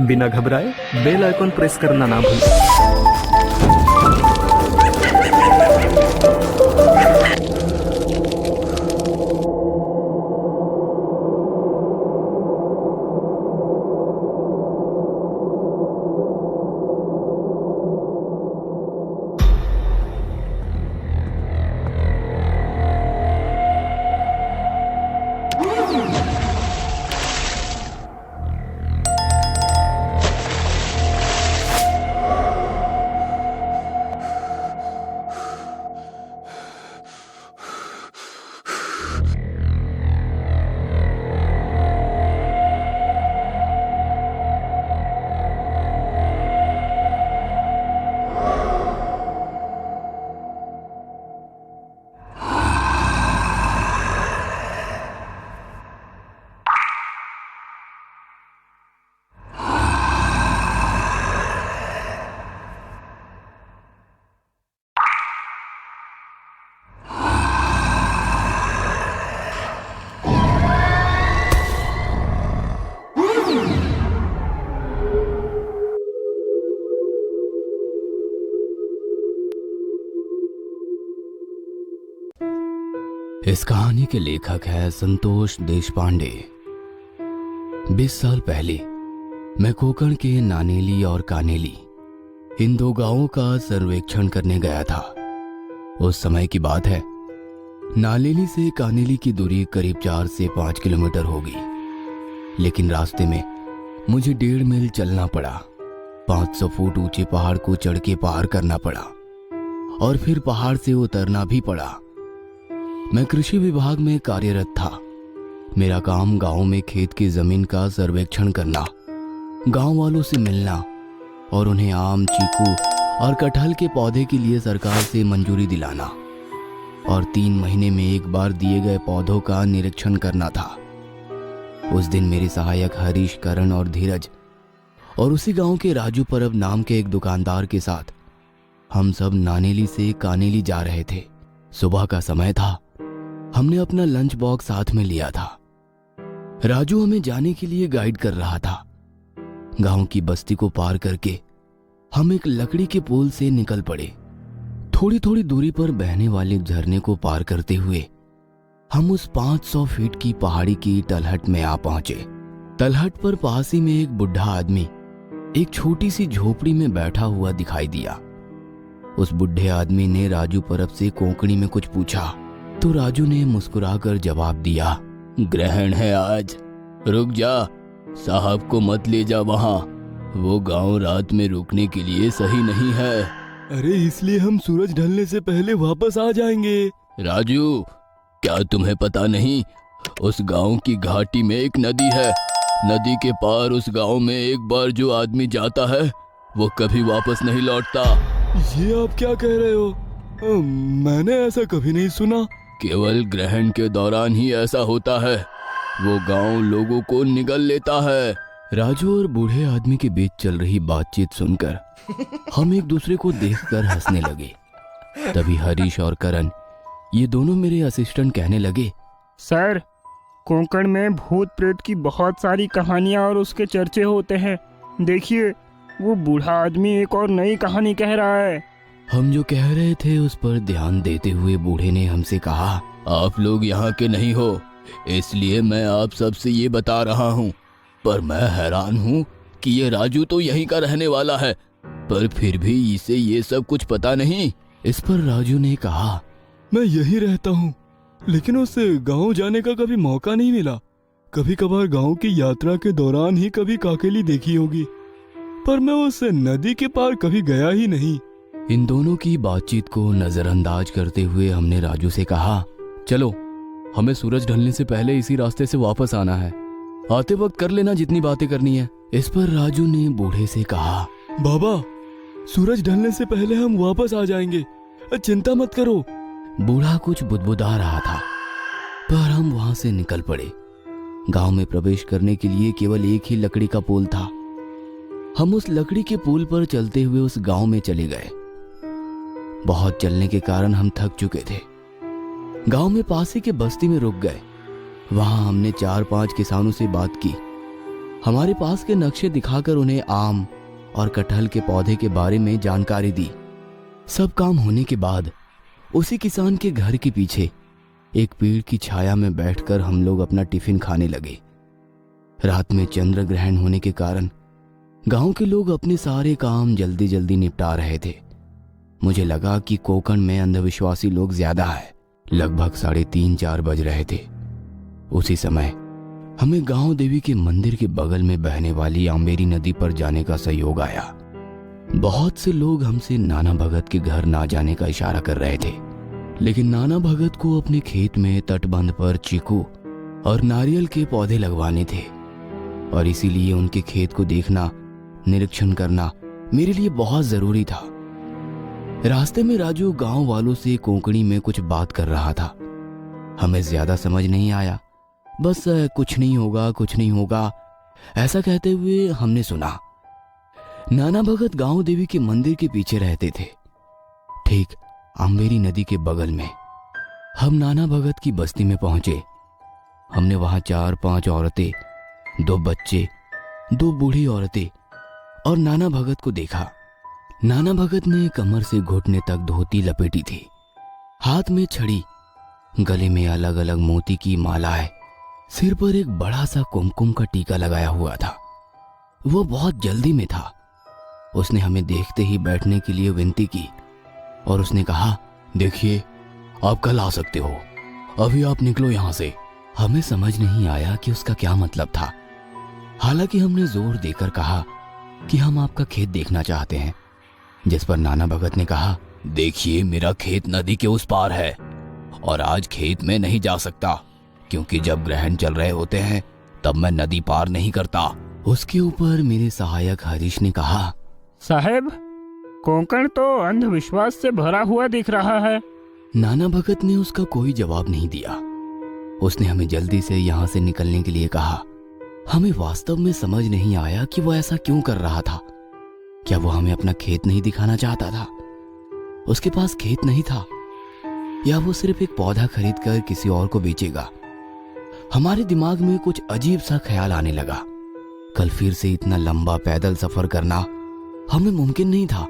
बिना घबराए bell icon press करना ना भूलें। इस कहानी के लेखक है संतोष देशपांडे। 20 साल पहले मैं कोकण के नानेली और कानेली इन दो गांवों का सर्वेक्षण करने गया था। उस समय की बात है। नानेली से कानेली की दूरी करीब 4 से 5 किलोमीटर होगी, लेकिन रास्ते में मुझे 1.5 मील चलना पड़ा। 500 फुट ऊंचे पहाड़ को चढ़ के पार करना पड़ा और फिर पहाड़ से उतरना भी पड़ा। मैं कृषि विभाग में कार्यरत था। मेरा काम गांव में खेत की जमीन का सर्वेक्षण करना, गांव वालों से मिलना और उन्हें आम, चीकू और कटहल के पौधे के लिए सरकार से मंजूरी दिलाना और 3 महीने में एक बार दिए गए पौधों का निरीक्षण करना था। उस दिन मेरे सहायक हरीश, करण और धीरज और उसी गांव के राजू परब नाम के एक दुकानदार के साथ हम सब नानेली से कानेली जा रहे थे। सुबह का समय था। हमने अपना लंच बॉक्स साथ में लिया था। राजू हमें जाने के लिए गाइड कर रहा था। गांव की बस्ती को पार करके हम एक लकड़ी के पुल से निकल पड़े। थोड़ी थोड़ी दूरी पर बहने वाले झरने को पार करते हुए हम उस 500 फीट की पहाड़ी की तलहट में आ पहुंचे। तलहट पर पास ही में एक बुढ़ा आदमी एक छोटी सी झोपड़ी में बैठा हुआ दिखाई दिया। उस बुढ़े आदमी ने राजू परब से कोंकणी में कुछ पूछा तो राजू ने मुस्कुराकर जवाब दिया, ग्रहण है आज, रुक जा, साहब को मत ले जा वहां, वो गांव रात में रुकने के लिए सही नहीं है। अरे इसलिए हम सूरज ढलने से पहले वापस आ जाएंगे। राजू, क्या तुम्हें पता नहीं, उस गांव की घाटी में एक नदी है। नदी के पार उस गांव में एक बार जो आदमी जाता है वो कभी वापस नहीं लौटता। ये आप क्या कह रहे हो? मैंने ऐसा कभी नहीं सुना। केवल ग्रहण के दौरान ही ऐसा होता है। वो गांव लोगों को निगल लेता है। राजू और बूढ़े आदमी के बीच चल रही बातचीत सुनकर हम एक दूसरे को देखकर हंसने लगे। तभी हरीश और करण, ये दोनों मेरे असिस्टेंट, कहने लगे, सर, कोंकण में भूत प्रेत की बहुत सारी कहानियां और उसके चर्चे होते हैं। देखिए, वो बूढ़ा आदमी एक और नई कहानी कह रहा है। हम जो कह रहे थे उस पर ध्यान देते हुए बूढ़े ने हमसे कहा, आप लोग यहाँ के नहीं हो, इसलिए मैं आप सबसे ये बता रहा हूँ, पर मैं हैरान हूँ कि ये राजू तो यहीं का रहने वाला है, पर फिर भी इसे ये सब कुछ पता नहीं। इस पर राजू ने कहा, मैं यहीं रहता हूँ, लेकिन उससे गांव जाने का कभी मौका नहीं मिला। कभी कभार गांव की यात्रा के दौरान ही कभी काकेली देखी होगी, पर मैं उस नदी के पार कभी गया ही नहीं। इन दोनों की बातचीत को नजरअंदाज करते हुए हमने राजू से कहा, चलो, हमें सूरज ढलने से पहले इसी रास्ते से वापस आना है। आते वक्त कर लेना जितनी बातें करनी है। इस पर राजू ने बूढ़े से कहा, बाबा, सूरज ढलने से पहले हम वापस आ जाएंगे, चिंता मत करो। बूढ़ा कुछ बुदबुदा रहा था, पर हम वहां से निकल पड़े। गांव में प्रवेश करने के लिए केवल एक ही लकड़ी का पुल था। हम उस लकड़ी के पुल पर चलते हुए उस गांव में चले गए। बहुत चलने के कारण हम थक चुके थे। गांव में पास ही के बस्ती में रुक गए। वहां हमने 4-5 किसानों से बात की। हमारे पास के नक्शे दिखाकर उन्हें आम और कटहल के पौधे के बारे में जानकारी दी। सब काम होने के बाद उसी किसान के घर के पीछे एक पेड़ की छाया में बैठकर हम लोग अपना टिफिन खाने लगे। रात में चंद्र ग्रहण होने के कारण गांव के लोग अपने सारे काम जल्दी जल्दी निपटा रहे थे। मुझे लगा कि कोकण में अंधविश्वासी लोग ज्यादा है। लगभग 3:30-4 बज रहे थे। उसी समय हमें गांव देवी के मंदिर के बगल में बहने वाली आंबेरी नदी पर जाने का सहयोग आया। बहुत से लोग हमसे नाना भगत के घर ना जाने का इशारा कर रहे थे, लेकिन नाना भगत को अपने खेत में तटबंध पर चीकू और नारियल के पौधे लगवाने थे और इसीलिए उनके खेत को देखना, निरीक्षण करना मेरे लिए बहुत जरूरी था। रास्ते में राजू गांव वालों से कोंकणी में कुछ बात कर रहा था। हमें ज्यादा समझ नहीं आया, बस कुछ नहीं होगा ऐसा कहते हुए हमने सुना। नाना भगत गांव देवी के मंदिर के पीछे रहते थे, ठीक आंबेरी नदी के बगल में। हम नाना भगत की बस्ती में पहुंचे। हमने वहां 4-5 औरतें, 2 बच्चे, 2 बूढ़ी औरतें और नाना भगत को देखा। नाना भगत ने कमर से घुटने तक धोती लपेटी थी, हाथ में छड़ी, गले में अलग अलग मोती की मालाएं, सिर पर एक बड़ा सा कुमकुम का टीका लगाया हुआ था। वो बहुत जल्दी में था। उसने हमें देखते ही बैठने के लिए विनती की और उसने कहा, देखिए आप कल आ सकते हो, अभी आप निकलो यहां से। हमें समझ नहीं आया कि उसका क्या मतलब था। हालांकि हमने जोर देकर कहा कि हम आपका खेत देखना चाहते हैं, जिस पर नाना भगत ने कहा, देखिए मेरा खेत नदी के उस पार है और आज खेत में नहीं जा सकता क्योंकि जब ग्रहण चल रहे होते हैं तब मैं नदी पार नहीं करता। उसके ऊपर मेरे सहायक हरीश ने कहा, साहब, कोंकण तो अंधविश्वास से भरा हुआ दिख रहा है। नाना भगत ने उसका कोई जवाब नहीं दिया। उसने हमें जल्दी से यहाँ से निकलने के लिए कहा। हमें वास्तव में समझ नहीं आया कि वो ऐसा क्यों कर रहा था। क्या वो हमें अपना खेत नहीं दिखाना चाहता था? उसके पास खेत नहीं था, या वो सिर्फ एक पौधा खरीद कर किसी और को बेचेगा? हमारे दिमाग में कुछ अजीब सा ख्याल आने लगा। कल फिर से इतना लंबा पैदल सफर करना हमें मुमकिन नहीं था।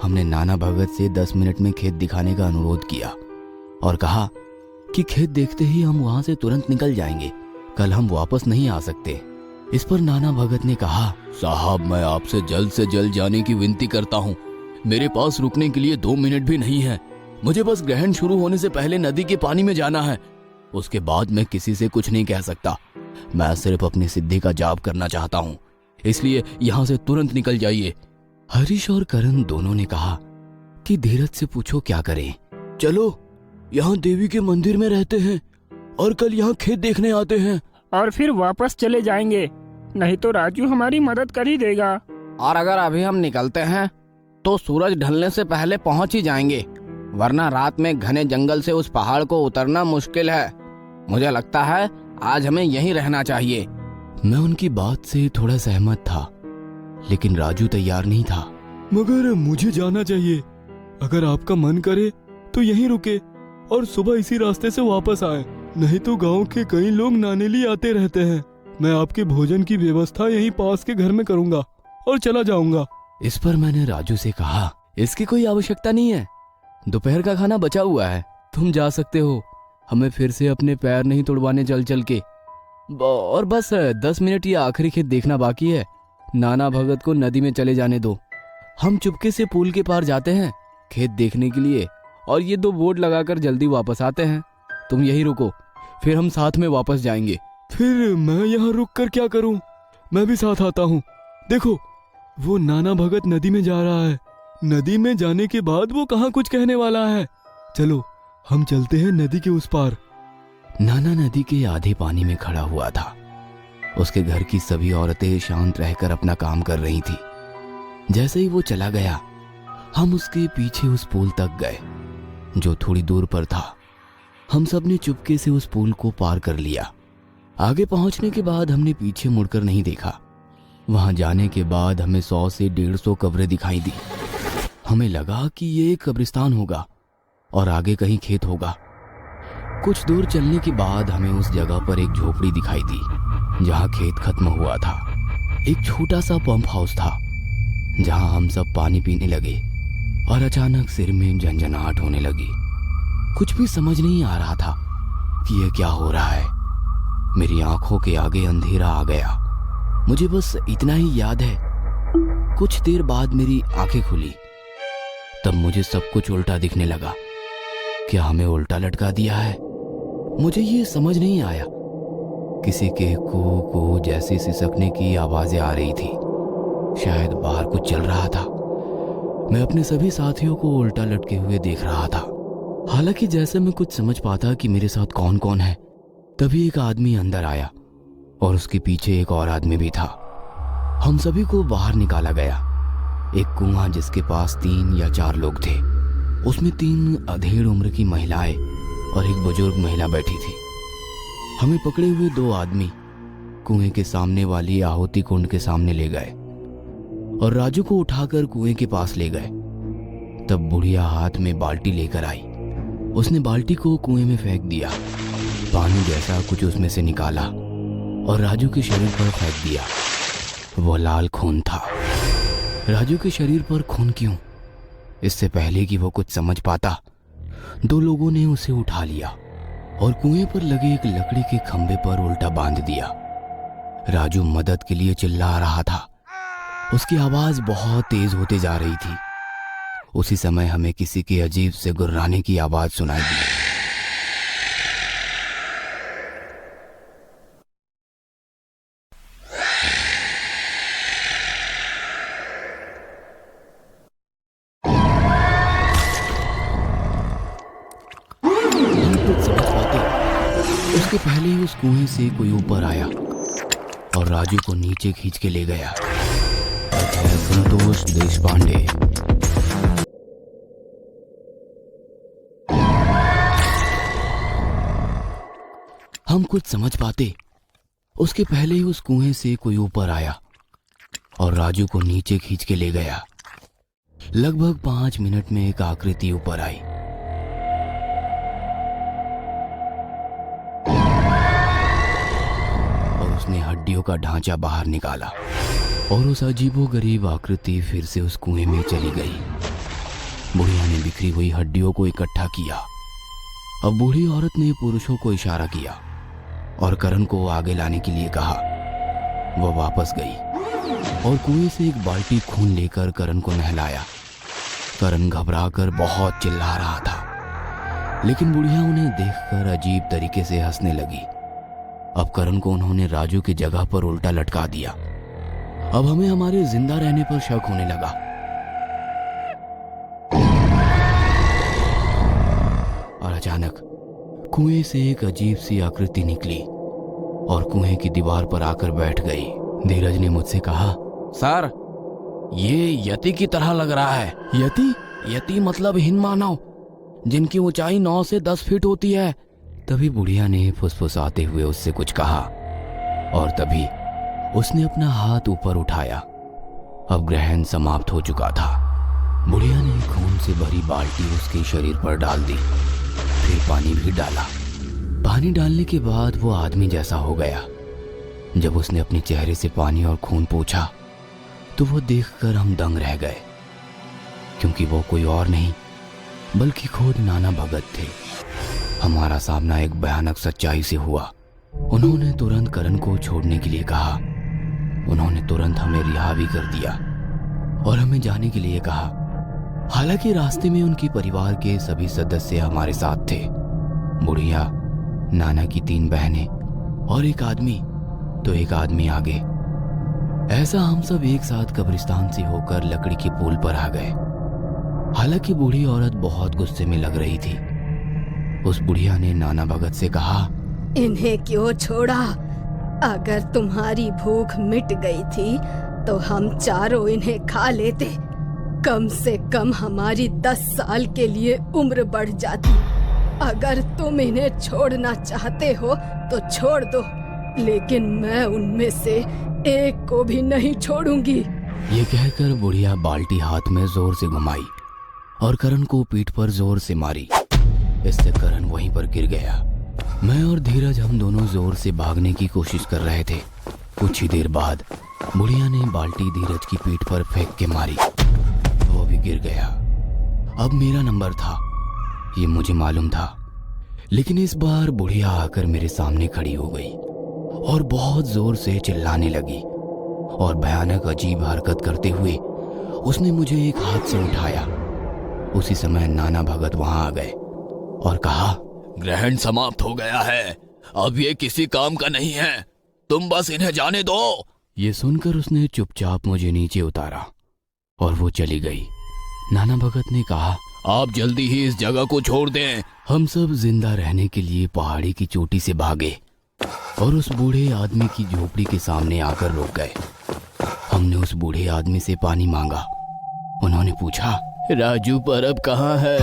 हमने नाना भगत से 10 मिनट में खेत दिखाने का अनुरोध किया और कहा कि खेत देखते ही हम वहां से तुरंत निकल जाएंगे, कल हम वापस नहीं आ सकते। इस पर नाना भगत ने कहा, साहब मैं आपसे जल्द से जल्द जाने की विनती करता हूँ। मेरे पास रुकने के लिए 2 मिनट भी नहीं है। मुझे बस ग्रहण शुरू होने से पहले नदी के पानी में जाना है। उसके बाद मैं किसी से कुछ नहीं कह सकता। मैं सिर्फ अपनी सिद्धि का जाप करना चाहता हूँ, इसलिए यहाँ से तुरंत निकल जाइए। हरीश और करण दोनों ने कहा कि धीरज से पूछो क्या करें। चलो, यहाँ देवी के मंदिर में रहते हैं और कल यहाँ खेत देखने आते हैं और फिर वापस चले जाएंगे, नहीं तो राजू हमारी मदद कर ही देगा। और अगर अभी हम निकलते हैं तो सूरज ढलने से पहले पहुंच ही जाएंगे, वरना रात में घने जंगल से उस पहाड़ को उतरना मुश्किल है। मुझे लगता है आज हमें यहीं रहना चाहिए। मैं उनकी बात से थोड़ा सहमत था, लेकिन राजू तैयार नहीं था। मगर मुझे जाना चाहिए। अगर आपका मन करे तो यहीं रुके और सुबह इसी रास्ते से वापस आए, नहीं तो गांव के कई लोग नानेली आते रहते हैं। मैं आपके भोजन की व्यवस्था यहीं पास के घर में करूंगा और चला जाऊंगा। इस पर मैंने राजू से कहा, इसकी कोई आवश्यकता नहीं है, दोपहर का खाना बचा हुआ है, तुम जा सकते हो। हमें फिर से अपने पैर नहीं तुड़वाने चल चल के, और बस 10 मिनट ये आखिरी खेत देखना बाकी है। नाना भगत को नदी में चले जाने दो, हम चुपके से पुल के पार जाते हैं खेत देखने के लिए और ये 2 बोर्ड लगाकर जल्दी वापस आते हैं। तुम यहीं रुको, फिर हम साथ में वापस जाएंगे। फिर मैं यहाँ रुक कर क्या करूं? मैं भी साथ आता हूँ। देखो, वो नाना भगत नदी में जा रहा है। नदी में जाने के बाद वो कहाँ कुछ कहने वाला है। चलो हम चलते हैं नदी के उस पार। नाना नदी के आधे पानी में खड़ा हुआ था। उसके घर की सभी औरतें शांत रहकर अपना काम कर रही थी। जैसे ही वो चला गया, हम उसके पीछे उस पुल तक गए जो थोड़ी दूर पर था। हम सब ने चुपके से उस पुल को पार कर लिया। आगे पहुंचने के बाद हमने पीछे मुड़कर नहीं देखा। वहां जाने के बाद हमें 100 से 150 कब्रें दिखाई दी। हमें लगा कि ये एक कब्रिस्तान होगा और आगे कहीं खेत होगा। कुछ दूर चलने के बाद हमें उस जगह पर एक झोपड़ी दिखाई दी जहां खेत खत्म हुआ था। एक छोटा सा पंप हाउस था जहां हम सब पानी पीने लगे और अचानक सिर में झंझनाहट होने लगी। कुछ भी समझ नहीं आ रहा था कि यह क्या हो रहा है। मेरी आंखों के आगे अंधेरा आ गया। मुझे बस इतना ही याद है, कुछ देर बाद मेरी आंखें खुली, तब मुझे सब कुछ उल्टा दिखने लगा। क्या हमें उल्टा लटका दिया है? मुझे ये समझ नहीं आया। किसी के को जैसी सिसकने की आवाजें आ रही थी। शायद बाहर कुछ चल रहा था। मैं अपने सभी साथियों को उल्टा लटके हुए देख रहा था। हालांकि जैसे मैं कुछ समझ पाता कि मेरे साथ कौन कौन है, तभी एक आदमी अंदर आया और उसके पीछे एक और आदमी भी था। हम सभी को बाहर निकाला गया। एक कुआं जिसके पास 3 या 4 लोग थे, उसमें 3 अधेड़ उम्र की महिलाएं और एक बुजुर्ग महिला बैठी थी। हमें पकड़े हुए 2 आदमी कुएं के सामने वाली आहुति कुंड के सामने ले गए और राजू को उठाकर कुएं के पास ले गए। तब बुढ़िया हाथ में बाल्टी लेकर आई। उसने बाल्टी को कुएं में फेंक दिया। पानी जैसा कुछ उसमें से निकाला और राजू के शरीर पर फेंक दिया। वो लाल खून था। राजू के शरीर पर खून क्यों? इससे पहले कि वो कुछ समझ पाता, 2 लोगों ने उसे उठा लिया और कुएं पर लगे एक लकड़ी के खंभे पर उल्टा बांध दिया। राजू मदद के लिए चिल्ला रहा था। उसकी आवाज बहुत तेज होते जा रही थी। उसी समय हमें किसी के अजीब से गुर्राने की आवाज सुनाई दी। उसके पहले ही उस कुएं से कोई ऊपर आया और राजू को नीचे खींच के ले गया। संतोष देशपांडे। हम कुछ समझ पाते, उसके पहले ही उस कुएं से कोई ऊपर आया और राजू को नीचे खींच के ले गया। लगभग 5 मिनट में एक आकृति ऊपर आई। उसने हड्डियों का ढांचा बाहर निकाला और उस अजीबोगरीब आकृति फिर से उस कुएं में चली गई। बुढ़िया ने बिखरी हुई हड्डियों को इकट्ठा किया। अब बूढ़ी औरत ने पुरुषों को इशारा किया और करण को आगे लाने के लिए कहा। वह वापस गई और कुएं से एक बाल्टी खून लेकर करण को नहलाया। करण घबराकर बहुत चिल्ला रहा था, लेकिन बुढ़िया उन्हें देखकर अजीब तरीके से हंसने लगी। अब करण को उन्होंने राजू की जगह पर उल्टा लटका दिया। अब हमें हमारे जिंदा रहने पर शक होने लगा। और अचानक कुएं से एक अजीब सी आकृति निकली और कुएं की दीवार पर आकर बैठ गई। धीरज ने मुझसे कहा, सर, ये यति की तरह लग रहा है। यति? यति मतलब हीन मानव, जिनकी ऊंचाई 9 से 10 फीट होती है। तभी बुढ़िया ने फुसफुसाते हुए उससे कुछ कहा और तभी उसने अपना हाथ ऊपर उठाया। अब ग्रहण समाप्त हो चुका था। बुढ़िया ने खून से भरी बाल्टी उसके शरीर पर डाल दी, फिर पानी भी डाला। पानी डालने के बाद वो आदमी जैसा हो गया। जब उसने अपने चेहरे से पानी और खून पोंछा तो वो देखकर हम दंग रह गए, क्योंकि वो कोई और नहीं बल्कि खुद नाना भगत थे। हमारा सामना एक भयानक सच्चाई से हुआ। उन्होंने तुरंत करण को छोड़ने के लिए कहा। उन्होंने तुरंत हमें रिहा भी कर दिया और हमें जाने के लिए कहा। हालांकि रास्ते में उनके परिवार के सभी सदस्य हमारे साथ थे। बुढ़िया, नाना की 3 बहनें और एक आदमी, तो एक आदमी आगे। ऐसा हम सब एक साथ कब्रिस्तान से होकर लकड़ी के पुल पर आ गए। हालांकि बूढ़ी औरत बहुत गुस्से में लग रही थी। उस बुढ़िया ने नाना भगत से कहा, इन्हें क्यों छोड़ा? अगर तुम्हारी भूख मिट गई थी तो हम चारों इन्हें खा लेते। कम से कम हमारी 10 साल के लिए उम्र बढ़ जाती। अगर तुम इन्हें छोड़ना चाहते हो तो छोड़ दो, लेकिन मैं उनमें से एक को भी नहीं छोड़ूंगी। ये कहकर बुढ़िया बाल्टी हाथ में जोर से घुमाई और करण को पीठ पर जोर से मारी। इससे करण वहीं पर गिर गया। मैं और धीरज हम दोनों जोर से भागने की कोशिश कर रहे थे। कुछ ही देर बाद बुढ़िया ने बाल्टी धीरज की पीठ पर फेंक के मारी। वो भी गिर गया। अब मेरा नंबर था, ये मुझे मालूम था। लेकिन इस बार बुढ़िया आकर मेरे सामने खड़ी हो गई और बहुत जोर से चिल्लाने लगी और भयानक अजीब हरकत करते हुए उसने मुझे एक हाथ से उठाया। उसी समय नाना भगत वहां आ गए और कहा, ग्रहण समाप्त हो गया है, अब ये किसी काम का नहीं है, तुम बस इन्हें जाने दो। ये सुनकर उसने चुपचाप मुझे नीचे उतारा और वो चली गई। नाना भगत ने कहा, आप जल्दी ही इस जगह को छोड़ दें। हम सब जिंदा रहने के लिए पहाड़ी की चोटी से भागे और उस बूढ़े आदमी की झोपड़ी के सामने आकर रुक गए। हमने उस बूढ़े आदमी से पानी मांगा। उन्होंने पूछा, राजू परब कहाँ है?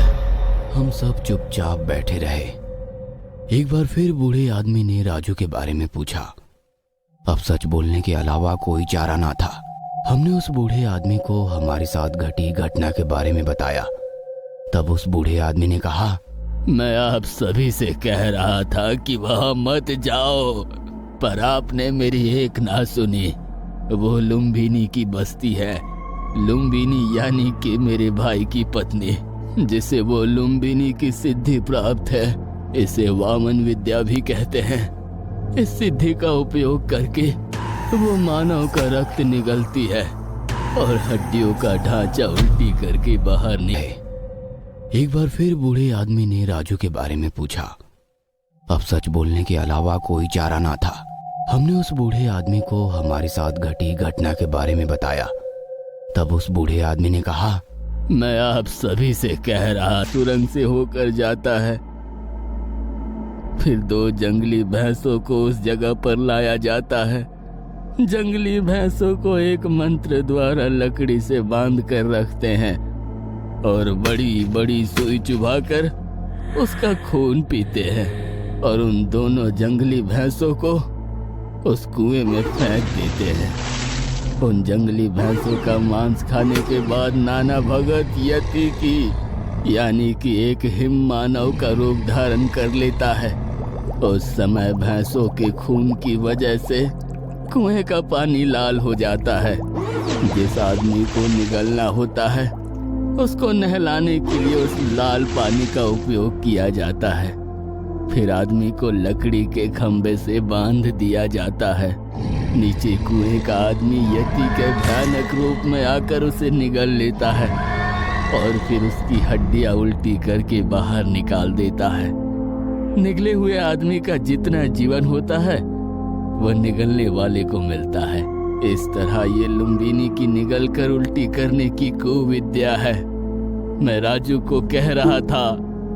हम सब चुपचाप बैठे रहे। एक बार फिर बूढ़े आदमी ने राजू के बारे में पूछा। अब सच बोलने के अलावा कोई चारा ना था। हमने उस बूढ़े आदमी को हमारे साथ घटी घटना के बारे में बताया। तब उस बूढ़े आदमी ने कहा, मैं आप सभी से कह रहा था कि वहां मत जाओ, पर आपने मेरी एक ना सुनी। वो लुम्बिनी की बस्ती है, लुम्बिनी यानी कि मेरे भाई की पत्नी, जिसे वो लुम्बिनी की सिद्धि प्राप्त है। इसे वामन विद्या भी कहते हैं। इस सिद्धि का उपयोग करके वो मानव का रक्त निगलती है और हड्डियों का ढांचा उल्टी करके बाहर निकले। एक बार फिर बूढ़े आदमी ने राजू के बारे में पूछा। अब सच बोलने के अलावा कोई चारा ना था। हमने उस बूढ़े आदमी को हमारे साथ घटी घटना के बारे में बताया। तब उस बूढ़े आदमी ने कहा, मैं आप सभी से कह रहा, सुरंग से होकर जाता है, फिर 2 जंगली भैंसों को उस जगह पर लाया जाता है। जंगली भैंसों को एक मंत्र द्वारा लकड़ी से बांध कर रखते हैं और बड़ी बड़ी सुई चुभाकर उसका खून पीते हैं और उन दोनों जंगली भैंसों को उस कुएं में फेंक देते हैं। उन जंगली भैंसों का मांस खाने के बाद नाना भगत यति की यानी कि एक हिम मानव का रूप धारण कर लेता है। उस समय भैंसों के खून की वजह से कुएं का पानी लाल हो जाता है। जिस आदमी को निगलना होता है उसको नहलाने के लिए उस लाल पानी का उपयोग किया जाता है। फिर आदमी को लकड़ी के खंभे से बांध दिया जाता है। नीचे कुएं का आदमी यति के भयानक रूप में आकर उसे निगल लेता है और फिर उसकी हड्डियां उल्टी करके बाहर निकाल देता है। निगले हुए आदमी का जितना जीवन होता है वह निगलने वाले को मिलता है। इस तरह ये लुम्बिनी की निगल कर उल्टी करने की कुविद्या है। मैं राजू को कह रहा था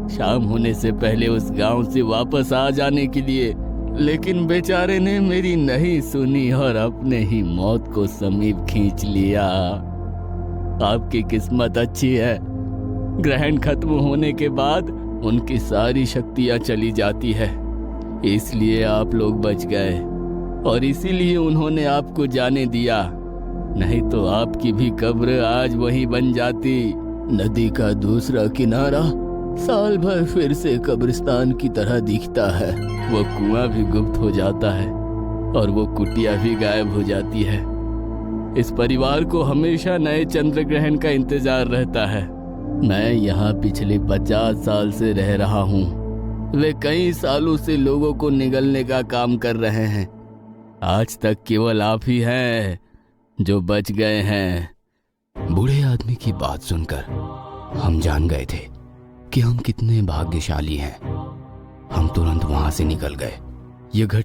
शाम होने से पहले उस गांव से वापस आ जाने के लिए, लेकिन बेचारे ने मेरी नहीं सुनी और अपने ही मौत को समीप खींच लिया। आपकी किस्मत अच्छी है, ग्रहण खत्म होने के बाद उनकी सारी शक्तियां चली जाती है, इसलिए आप लोग बच गए और इसीलिए उन्होंने आपको जाने दिया, नहीं तो आपकी भी कब्र आज वही बन जाती। नदी का दूसरा किनारा साल भर फिर से कब्रिस्तान की तरह दिखता है। वो कुआं भी गुप्त हो जाता है और वो कुटिया भी गायब हो जाती है। इस परिवार को हमेशा नए चंद्र ग्रहण का इंतजार रहता है। मैं यहाँ पिछले 50 साल से रह रहा हूँ। वे कई सालों से लोगों को निगलने का काम कर रहे हैं। आज तक केवल आप ही हैं जो बच गए हैं। बूढ़े आदमी की बात सुनकर हम जान गए थे कि हम कितने भाग्यशाली हैं। हम तुरंत वहां से निकल गए। ये घटना